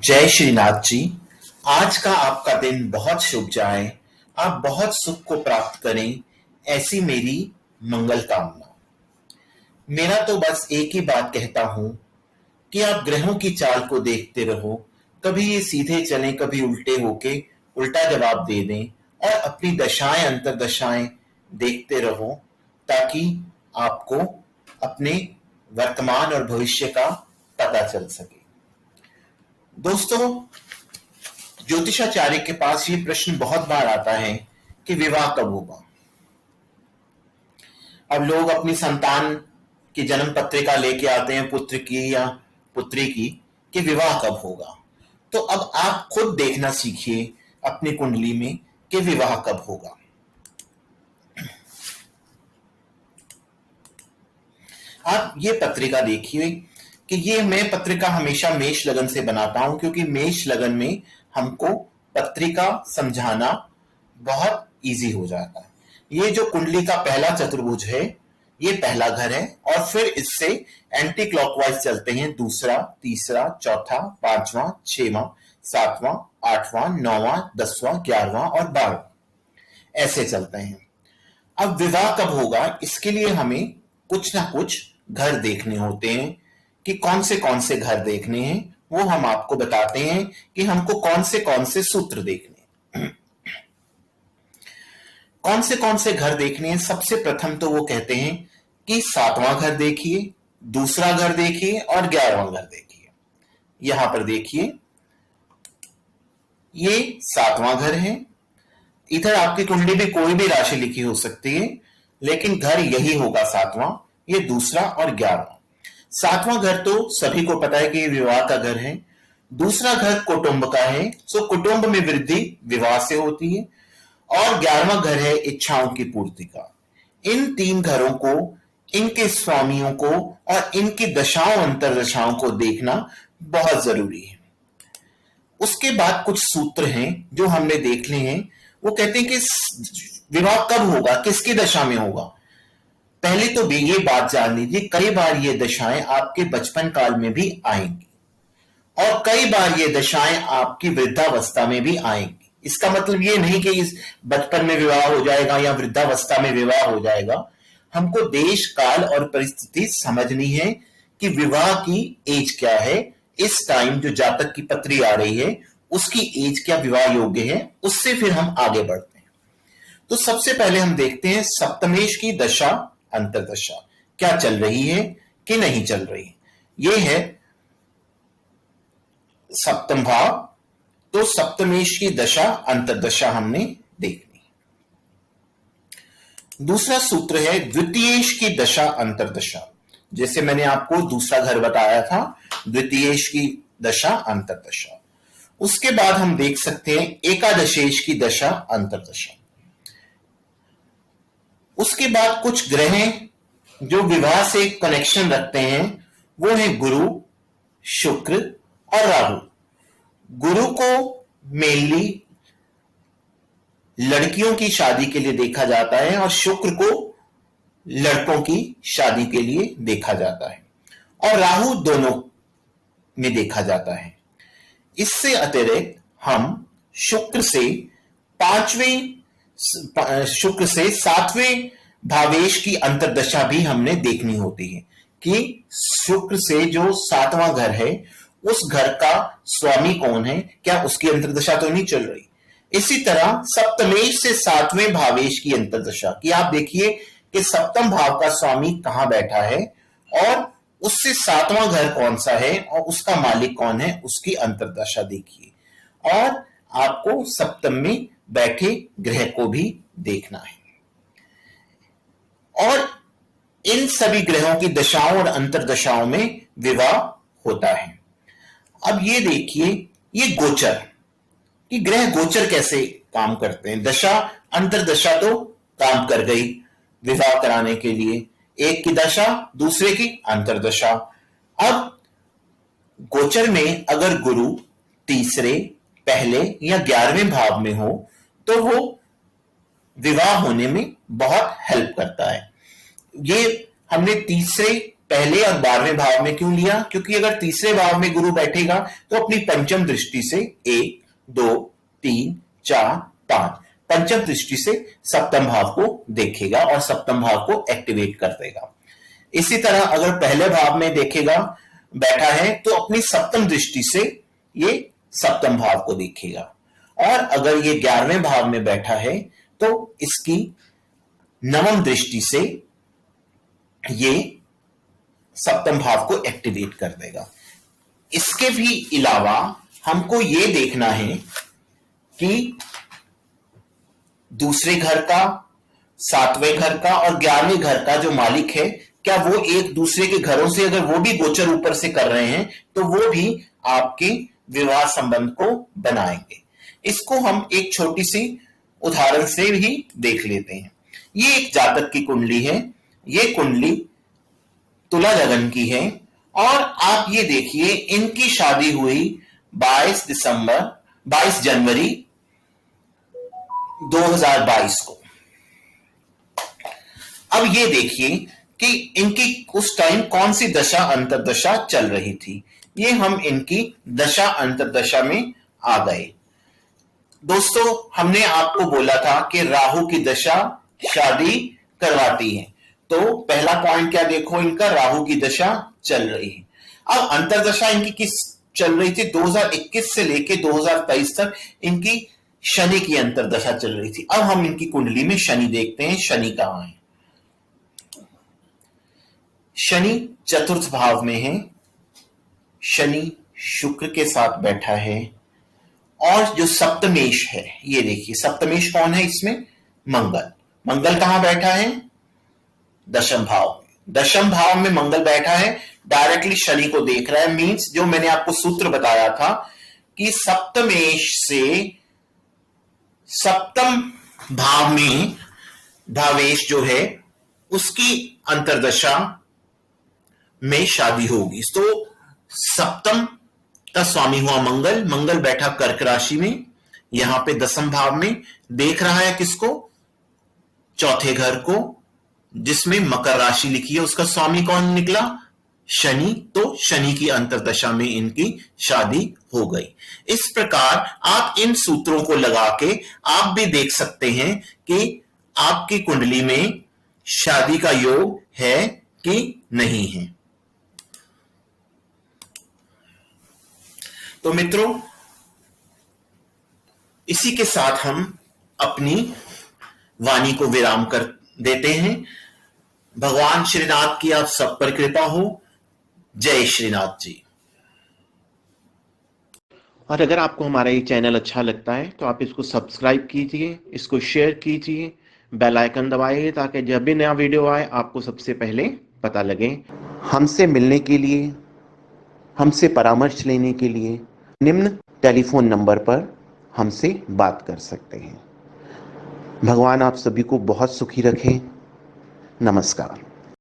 जय श्रीनाथ जी। आज का आपका दिन बहुत शुभ जाए। आप बहुत सुख को प्राप्त करें, ऐसी मेरी मंगल कामना। मेरा तो बस एक ही बात कहता हूं कि आप ग्रहों की चाल को देखते रहो। कभी ये सीधे चलें, कभी उल्टे होके उल्टा जवाब दे दें और अपनी दशाएं अंतर्दशाएं देखते रहो, ताकि आपको अपने वर्तमान और भविष्य का पता चल सके। दोस्तों, ज्योतिषाचार्य के पास ये प्रश्न बहुत बार आता है कि विवाह कब होगा। अब लोग अपनी संतान की जन्म पत्रिका लेके आते हैं, पुत्र की या पुत्री की, कि विवाह कब होगा। तो अब आप खुद देखना सीखिए अपनी कुंडली में कि विवाह कब होगा। आप ये पत्रिका देखिए कि ये मैं पत्रिका हमेशा मेष लगन से बनाता हूं, क्योंकि मेष लगन में हमको पत्रिका समझाना बहुत इजी हो जाता है। ये जो कुंडली का पहला चतुर्भुज है, ये पहला घर है, और फिर इससे एंटी क्लॉकवाइज चलते हैं दूसरा, तीसरा, चौथा, पांचवां, छठवां, सातवां, आठवां, नौवां, 10वां, 11वां और 12वां, ऐसे चलते हैं। अब विवाह कब होगा, इसके लिए हमें कुछ ना कुछ घर देखने होते हैं। कि कौन से घर देखने हैं, वो हम आपको बताते हैं कि हमको कौन से सूत्र देखने हैं। कौन से घर देखने हैं। सबसे प्रथम तो वो कहते हैं कि 7वां घर देखिए, दूसरा घर देखिए और 11वां घर देखिए। यहां पर देखिए, ये 7वां घर है। इधर आपकी कुंडली में कोई भी राशि लिखी हो सकती है, लेकिन घर यही होगा 7वां। ये दूसरा और 11वां। 7वां घर तो सभी को पता है कि ये विवाह का घर है। दूसरा घर कुटुंब का है, सो कुटुंब में वृद्धि विवाह से होती है। और 11वां घर है इच्छाओं की पूर्ति का। इन 3 घरों को, इनके स्वामियों को और इनकी दशाओं अंतरदशाओं को देखना बहुत जरूरी है। उसके बाद कुछ सूत्र हैं जो हमने देख लिए हैं। वो कहते हैं कि विवाह कब होगा, किसकी दशा में होगा। पहले तो भी ये बात जान लीजिए, कई बार ये दशाएं आपके बचपन काल में भी आएंगी और कई बार ये दशाएं आपकी वृद्धावस्था में भी आएंगी। इसका मतलब ये नहीं कि इस बचपन में विवाह हो जाएगा या वृद्धावस्था में विवाह हो जाएगा। हमको देश, काल और परिस्थिति समझनी है कि विवाह की एज क्या है। इस टाइम जो जातक की पत्री आ रही है, उसकी एज क्या विवाह योग्य है, उससे फिर हम आगे बढ़ते हैं। तो सबसे पहले हम देखते हैं सप्तमेश की दशा अंतरदशा क्या चल रही है कि नहीं चल रही। ये है सप्तम भाव। तो सप्तमेश की दशा अंतरदशा हमने देखनी। दूसरा सूत्र है द्वितीयेश की दशा अंतरदशा। जैसे मैंने आपको दूसरा घर बताया था, द्वितीयेश की दशा अंतरदशा। उसके बाद हम देख सकते हैं एकादशेश की दशा अंतरदशा। उसके बाद कुछ ग्रह जो विवाह से कनेक्शन रखते हैं, वो है गुरु, शुक्र और राहु। गुरु को मेनली लड़कियों की शादी के लिए देखा जाता है और शुक्र को लड़कों की शादी के लिए देखा जाता है, और राहु दोनों में देखा जाता है। इससे अतिरिक्त हम शुक्र से 7वें भावेश की अंतरदशा भी हमने देखनी होती है कि शुक्र से जो 7वां घर है, उस घर का स्वामी कौन है, क्या उसकी अंतरदशा तो नहीं चल रही। इसी तरह सप्तमेश से 7वें भावेश की अंतरदशा कि आप देखिए कि सप्तम भाव का स्वामी कहां बैठा है और उससे 7वां घर कौन सा है और उसका मालिक कौन है, उसकी अंतरदशा देखिए। और आपको सप्तम में बैठे ग्रह को भी देखना है। और इन सभी ग्रहों की दशाओं और अंतरदशाओं में विवाह होता है। अब ये देखिए, ये गोचर कि ग्रह गोचर कैसे काम करते हैं। दशा अंतरदशा तो काम कर गई विवाह कराने के लिए, एक की दशा, दूसरे की अंतरदशा। अब गोचर में अगर गुरु तीसरे, पहले या 11वें भाव में हो, तो वो विवाह होने में बहुत हेल्प करता है। ये हमने तीसरे पहले और 12वें भाव में क्यों लिया? क्योंकि अगर तीसरे भाव में गुरु बैठेगा तो अपनी पंचम दृष्टि से 1, 2, 3, 4, 5 पंचम दृष्टि से सप्तम भाव को देखेगा और सप्तम भाव को एक्टिवेट कर देगा। इसी तरह अगर पहले भाव में देखेगा बैठा है तो अपनी सप्तम दृष्टि से ये सप्तम भाव को देखेगा, और अगर ये 11वें भाव में बैठा है तो इसकी नवम दृष्टि से ये सप्तम भाव को एक्टिवेट कर देगा। इसके भी अलावा हमको ये देखना है कि दूसरे घर का, 7वें घर का और 11वें घर का जो मालिक है, क्या वो एक दूसरे के घरों से अगर वो भी गोचर ऊपर से कर रहे हैं तो वो भी आपके विवाह संबंध को बनाएंगे। इसको हम एक छोटी सी उदाहरण से भी देख लेते हैं। ये एक जातक की कुंडली है। ये कुंडली तुला लगन की है और आप ये देखिए इनकी शादी हुई 22 जनवरी 2022 को। अब ये देखिए कि इनकी उस टाइम कौन सी दशा अंतरदशा चल रही थी। ये हम इनकी दशा अंतरदशा में आ गए। दोस्तों, हमने आपको बोला था कि राहु की दशा शादी करवाती है, तो पहला पॉइंट क्या देखो, इनका राहु की दशा चल रही है। अब अंतरदशा इनकी किस चल रही थी? 2021 से लेके 2023 तक इनकी शनि की अंतरदशा चल रही थी। अब हम इनकी कुंडली में शनि देखते हैं, शनि कहां है। शनि चतुर्थ भाव में है। शनि शुक्र के साथ बैठा है और जो सप्तमेश है, ये देखिए सप्तमेश कौन है इसमें? मंगल। मंगल कहां बैठा है? दशम भाव में। दशम भाव में मंगल बैठा है, डायरेक्टली शनि को देख रहा है। मींस जो मैंने आपको सूत्र बताया था कि सप्तमेश से सप्तम भाव में भावेश जो है उसकी अंतरदशा में शादी होगी। तो सप्तम का स्वामी हुआ मंगल। मंगल बैठा कर्क राशि में, यहां पे दसम भाव में देख रहा है किसको? चौथे घर को, जिसमें मकर राशि लिखी है। उसका स्वामी कौन निकला? शनि। तो शनि की अंतरदशा में इनकी शादी हो गई। इस प्रकार आप इन सूत्रों को लगा के आप भी देख सकते हैं कि आपकी कुंडली में शादी का योग है कि नहीं है। तो मित्रों, इसी के साथ हम अपनी वाणी को विराम कर देते हैं। भगवान श्रीनाथ की आप सब पर कृपा हो। जय श्रीनाथ जी। और अगर आपको हमारा ये चैनल अच्छा लगता है तो आप इसको सब्सक्राइब कीजिए, इसको शेयर कीजिए, बेल आइकन दबाइए ताकि जब भी नया वीडियो आए आपको सबसे पहले पता लगे। हमसे मिलने के लिए, हमसे परामर्श लेने के लिए निम्न टेलीफोन नंबर पर हमसे बात कर सकते हैं। भगवान आप सभी को बहुत सुखी रखें। नमस्कार।